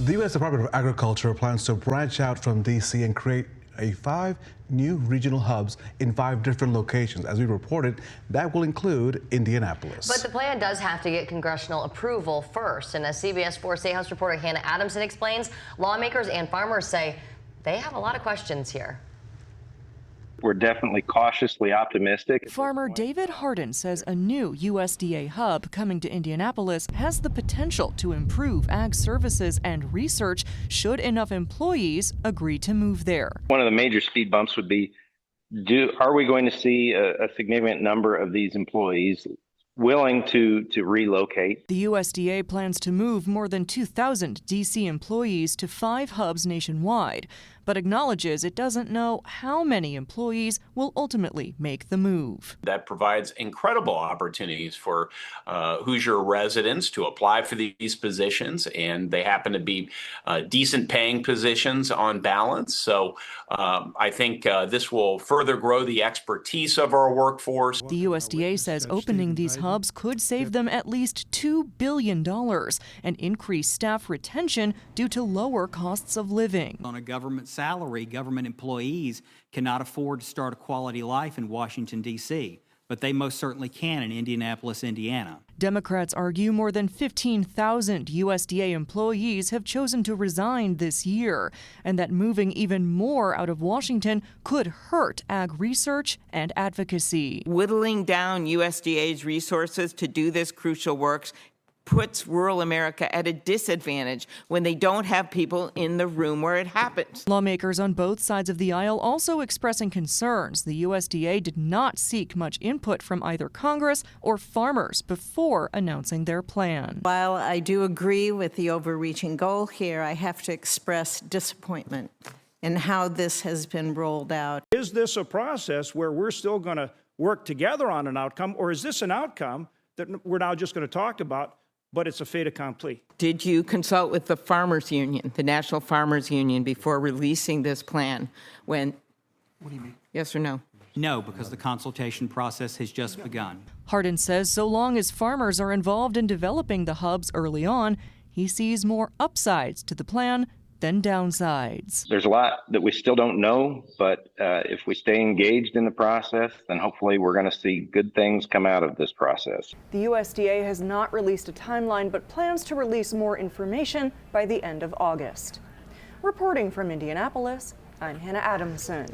The U.S. Department of Agriculture plans to branch out from D.C. and create 5 new regional hubs in 5 different locations. As we reported, that will include Indianapolis. But the plan does have to get congressional approval first. And as CBS 4 State House reporter Hannah Adamson explains, lawmakers and farmers say they have a lot of questions here. We're definitely cautiously optimistic. Farmer David Hardin says a new USDA hub coming to Indianapolis has the potential to improve ag services and research should enough employees agree to move there. One of the major speed bumps would be, are we going to see a significant number of these employees willing to relocate? The USDA plans to move more than 2,000 D.C. employees to 5 hubs nationwide, but acknowledges it doesn't know how many employees will ultimately make the move. That provides incredible opportunities for Hoosier residents to apply for these positions, and they happen to be decent paying positions on balance. So I think this will further grow the expertise of our workforce. The USDA says opening these hubs could save them at least $2 billion and increase staff retention due to lower costs of living. On a government salary, government employees cannot afford to start a quality life in Washington, D.C., but they most certainly can in Indianapolis, Indiana. Democrats argue more than 15,000 USDA employees have chosen to resign this year, and that moving even more out of Washington could hurt ag research and advocacy. Whittling down USDA's resources to do this crucial work puts rural America at a disadvantage when they don't have people in the room where it happens. Lawmakers on both sides of the aisle also expressing concerns. The USDA did not seek much input from either Congress or farmers before announcing their plan. While I do agree with the overreaching goal here, I have to express disappointment in how this has been rolled out. Is this a process where we're still going to work together on an outcome, or is this an outcome that we're now just going to talk about, but it's a fait accompli? Did you consult with the Farmers Union, the National Farmers Union, before releasing this plan? What do you mean? Yes or no? No, because the consultation process has just begun. Hardin says so long as farmers are involved in developing the hubs early on, he sees more upsides to the plan than downsides. There's a lot that we still don't know, but if we stay engaged in the process, then hopefully we're going to see good things come out of this process. The USDA has not released a timeline, but plans to release more information by the end of August. Reporting from Indianapolis, I'm Hannah Adamson.